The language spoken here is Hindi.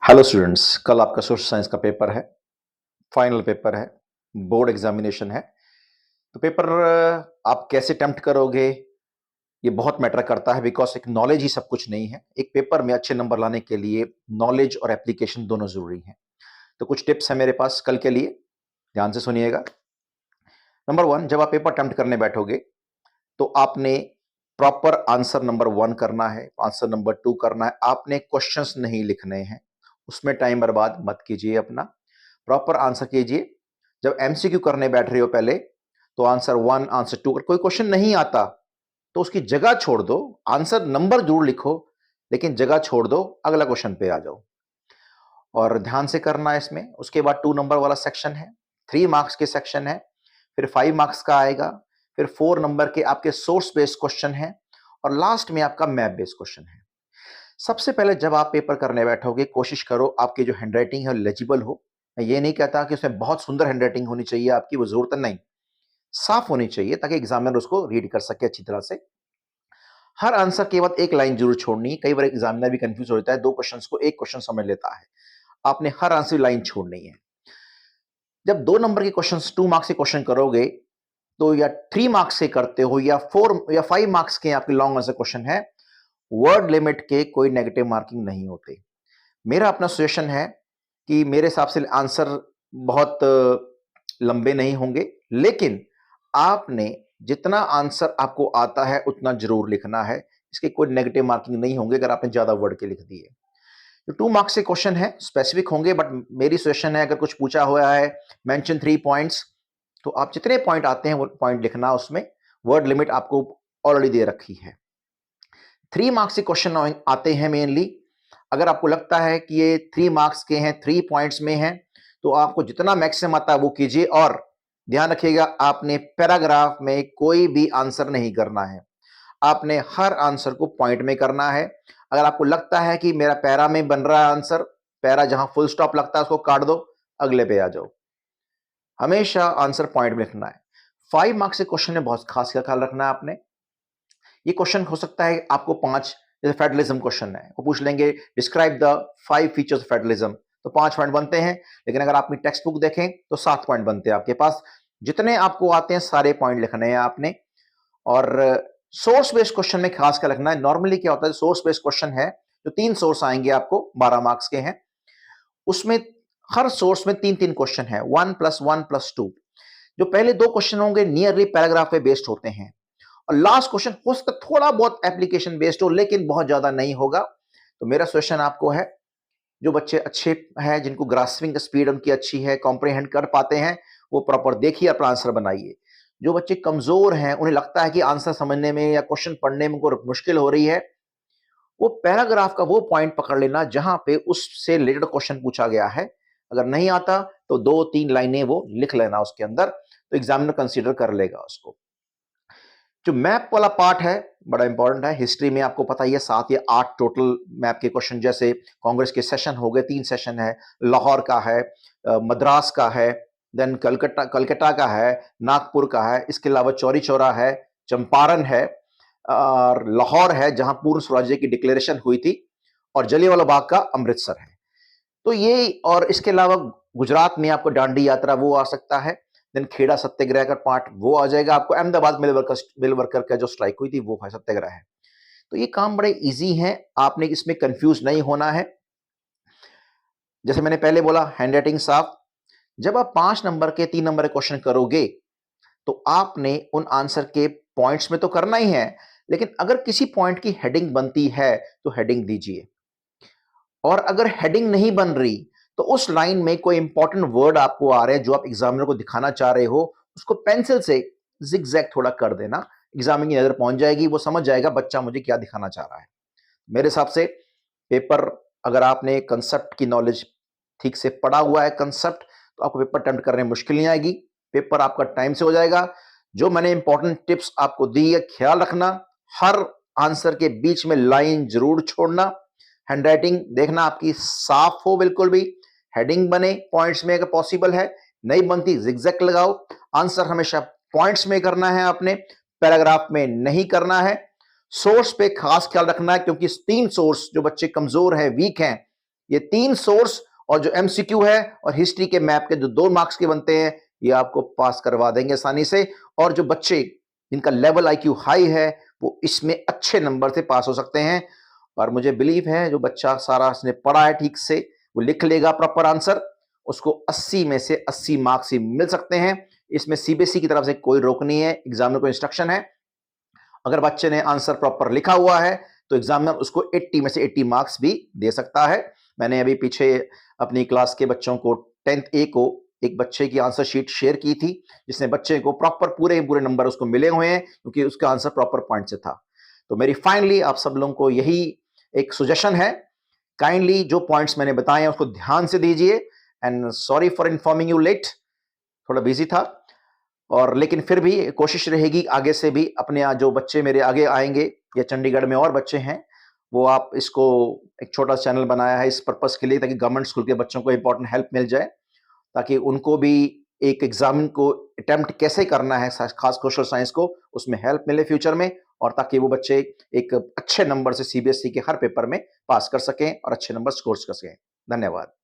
हेलो स्टूडेंट्स, कल आपका सोशल साइंस का पेपर है। फाइनल पेपर है, बोर्ड एग्जामिनेशन है। तो पेपर आप कैसे अटेम्प्ट करोगे ये बहुत मैटर करता है, बिकॉज एक नॉलेज ही सब कुछ नहीं है। एक पेपर में अच्छे नंबर लाने के लिए नॉलेज और एप्लीकेशन दोनों जरूरी हैं। तो कुछ टिप्स है मेरे पास कल के लिए, ध्यान से सुनिएगा। नंबर वन, जब आप पेपर अटेम्प्ट करने बैठोगे तो आपने प्रॉपर आंसर नंबर वन करना है, आंसर नंबर टू करना है। आपने क्वेश्चंस नहीं लिखने हैं, उसमें टाइम बर्बाद मत कीजिए अपना, प्रॉपर आंसर कीजिए। जब एमसीक्यू करने बैठ रहे हो पहले, तो आंसर वन आंसर टू, कोई क्वेश्चन नहीं आता तो उसकी जगह छोड़ दो, आंसर नंबर जरूर लिखो लेकिन जगह छोड़ दो, अगला क्वेश्चन पे आ जाओ और ध्यान से करना है इसमें। उसके बाद 2 नंबर वाला सेक्शन है, 3 मार्क्स के सेक्शन है, फिर 5 मार्क्स का आएगा, फिर 4 नंबर के आपके सोर्स बेस्ड क्वेश्चन है और लास्ट में आपका मैप बेस्ड क्वेश्चन है। सबसे पहले जब आप पेपर करने बैठोगे, कोशिश करो आपकी जो हैंडराइटिंग है लेजिबल हो। मैं ये नहीं कहता कि उसमें बहुत सुंदर हैंडराइटिंग होनी चाहिए आपकी, वो जरूरत नहीं, साफ होनी चाहिए ताकि एग्जामिनर उसको रीड कर सके अच्छी तरह से। हर आंसर के बाद एक लाइन जरूर छोड़नी है, कई बार एग्जामिनर भी कंफ्यूज हो जाता है, 2 क्वेश्चंस को एक क्वेश्चन समझ लेता है। आपने हर आंसर लाइन छोड़नी है। जब 2 नंबर के क्वेश्चन 2 मार्क्स के क्वेश्चन करोगे तो या 3 मार्क्स के करते हो या 4 या 5 मार्क्स के आपके लॉन्ग आंसर क्वेश्चन है, वर्ड लिमिट के कोई नेगेटिव मार्किंग नहीं होते। मेरा अपना सजेशन है कि मेरे हिसाब से आंसर बहुत लंबे नहीं होंगे, लेकिन आपने जितना आंसर आपको आता है उतना जरूर लिखना है। इसके कोई नेगेटिव मार्किंग नहीं होंगे अगर आपने ज्यादा वर्ड के लिख दिए। जो 2 मार्क्स के क्वेश्चन है स्पेसिफिक होंगे, बट मेरी सजेशन है अगर कुछ पूछा हुआ है मेंशन 3 पॉइंट्स, तो आप जितने पॉइंट आते हैं वो पॉइंट लिखना, उसमें वर्ड लिमिट आपको ऑलरेडी दे रखी है। 3 मार्क्स के क्वेश्चन आते हैं मेनली, अगर आपको लगता है कि ये 3 मार्क्स के हैं, 3 पॉइंट्स में हैं, तो आपको जितना मैक्सिमम आता है वो कीजिए। और ध्यान रखिएगा, आपने पैराग्राफ में कोई भी आंसर नहीं करना है, आपने हर आंसर को पॉइंट में करना है। अगर आपको लगता है कि मेरा पैरा में बन रहा है आंसर, पैरा जहां फुल स्टॉप लगता है उसको काट दो, अगले पे आ जाओ। हमेशा आंसर पॉइंट में लिखना है। 5 मार्क्स के क्वेश्चन में बहुत खास ख्याल रखना है आपने। ये क्वेश्चन हो सकता है आपको 5, जैसे फेडरलिज्म क्वेश्चन है, वो पूछ लेंगे describe the 5 features of federalism, तो 5 पॉइंट बनते हैं। लेकिन अगर आप अपनी टेक्स्ट बुक देखें तो 7 पॉइंट बनते हैं आपके पास। जितने आपको आते हैं सारे पॉइंट लिखने हैं आपने। और सोर्स बेस्ड क्वेश्चन में खास क्या रखना है, नॉर्मली क्या होता है, सोर्स बेस्ड क्वेश्चन है जो 3 सोर्स आएंगे आपको, 12 मार्क्स के हैं, उसमें हर सोर्स में 3-3 क्वेश्चन है, 1+1+2। जो पहले 2 क्वेश्चन होंगे नियरली पैराग्राफ पे बेस्ड होते हैं और लास्ट क्वेश्चन हो सकता है थोड़ा बहुत एप्लीकेशन बेस्ड हो, लेकिन बहुत ज्यादा नहीं होगा। तो मेरा सजेशन आपको है, जो बच्चे अच्छे हैं, जिनको ग्रास्पिंग स्पीड उनकी अच्छी है, कॉम्प्रिहेंड कर पाते हैं, वो प्रॉपर देखिए, अपना आंसर बनाइए। जो बच्चे कमजोर हैं, उन्हें लगता है कि आंसर समझने में या क्वेश्चन पढ़ने में को मुश्किल हो रही है, वो पैराग्राफ का वो पॉइंट पकड़ लेना जहां पे उससे रिलेटेड क्वेश्चन पूछा गया है। अगर नहीं आता तो 2-3 लाइनें वो लिख लेना उसके अंदर, तो एग्जामिनर कंसीडर कर लेगा उसको। जो मैप वाला पार्ट है बड़ा इंपॉर्टेंट है। हिस्ट्री में आपको पता ही है 7 या 8 टोटल मैप के क्वेश्चन, जैसे कांग्रेस के सेशन हो गए, 3 सेशन है, लाहौर का है, मद्रास का है, देन कलकत्ता कलकत्ता का है, नागपुर का है, इसके अलावा चौरी चौरा है, चंपारण है और लाहौर है जहां पूर्ण स्वराज्य की डिक्लेरेशन हुई थी, और जलियांवाला बाग का अमृतसर है। तो ये, और इसके अलावा गुजरात में आपको डांडी यात्रा वो आ सकता है, देन खेड़ा सत्याग्रह का पार्ट वो आ जाएगा आपको, अहमदाबाद मिल वर्कर का जो स्ट्राइक हुई थी वो है सत्याग्रह है। तो ये काम बड़े इजी हैं, आपने इसमें कंफ्यूज नहीं होना है। जैसे मैंने पहले बोला, हैंडराइटिंग साफ। जब आप 5 नंबर के 3 नंबर के क्वेश्चन करोगे तो आपने उन आंसर के पॉइंट्स में तो करना ही है, लेकिन अगर किसी पॉइंट की हेडिंग बनती है तो हेडिंग दीजिए, और अगर हेडिंग नहीं बन रही तो उस लाइन में कोई इंपॉर्टेंट वर्ड आपको आ रहे हैं जो आप एग्जामिनर को दिखाना चाह रहे हो, उसको पेंसिल से जिगजैग थोड़ा कर देना, एग्जामिनर की नजर पहुंच जाएगी, वो समझ जाएगा बच्चा मुझे क्या दिखाना चाह रहा है। मेरे हिसाब से पेपर, अगर आपने कंसेप्ट की नॉलेज ठीक से पढ़ा हुआ है कंसेप्ट, तो आपको पेपर अटेम्प्ट करने में मुश्किल नहीं आएगी, पेपर आपका टाइम से हो जाएगा। जो मैंने इंपॉर्टेंट टिप्स आपको दी है, ख्याल रखना, हर आंसर के बीच में लाइन जरूर छोड़ना, हैंडराइटिंग देखना आपकी साफ हो बिल्कुल भी, हेडिंग बने पॉइंट्स में अगर पॉसिबल है, नहीं बनती जिगजैग लगाओ, आंसर हमेशा पॉइंट्स में करना है आपने, पैराग्राफ में नहीं करना है। सोर्स पे खास ख्याल रखना है, क्योंकि 3 सोर्स जो बच्चे कमजोर हैं, वीक हैं, ये 3 सोर्स और जो एमसीक्यू है और हिस्ट्री के मैप के जो 2 मार्क्स के बनते हैं, ये आपको पास करवा देंगे आसानी से। और जो बच्चे जिनका लेवल आईक्यू हाई है, वो इसमें अच्छे नंबर से पास हो सकते हैं। और मुझे बिलीव है जो बच्चा सारा इसने पढ़ा है ठीक से, वो लिख लेगा प्रॉपर आंसर, उसको 80 में से 80 मार्क्स ही मिल सकते हैं। इसमें सीबीएसई की तरफ से कोई रोक नहीं है, एग्जामिनर को इंस्ट्रक्शन है। अगर बच्चे ने आंसर प्रॉपर लिखा हुआ है तो एग्जामिनर उसको 80 में से 80 मार्क्स भी दे सकता है। मैंने अभी पीछे अपनी क्लास के बच्चों को 10th ए को एक बच्चे की आंसर शीट शेयर की थी, जिसने बच्चे को प्रॉपर पूरे पूरे नंबर उसको मिले हुए हैं, क्योंकि उसका आंसर प्रॉपर पॉइंट से था। तो मेरी फाइनली आप सब लोगों को यही एक सजेशन है, काइंडली जो पॉइंट्स मैंने बताए हैं उसको ध्यान से दीजिए। And sorry for informing you let, थोड़ा बिजी था। और लेकिन फिर भी कोशिश रहेगी आगे से भी अपने जो बच्चे मेरे आगे आएंगे या चंडीगढ़ में और बच्चे हैं, वो आप इसको एक छोटा चैनल बनाया है इस पर्पस के लिए, ताकि गवर्नमेंट स्कूल के बच्चों को इंपॉर्टेंट हेल्प मिल जाए, ताकि उनको भी एक एग्जाम को अटेम्प्ट कैसे करना है खास सोशल साइंस को, उसमें हेल्प मिले फ्यूचर में, और ताकि वो बच्चे एक अच्छे नंबर से सीबीएसई के हर पेपर में पास कर सकें और अच्छे नंबर स्कोर कर सकें। धन्यवाद।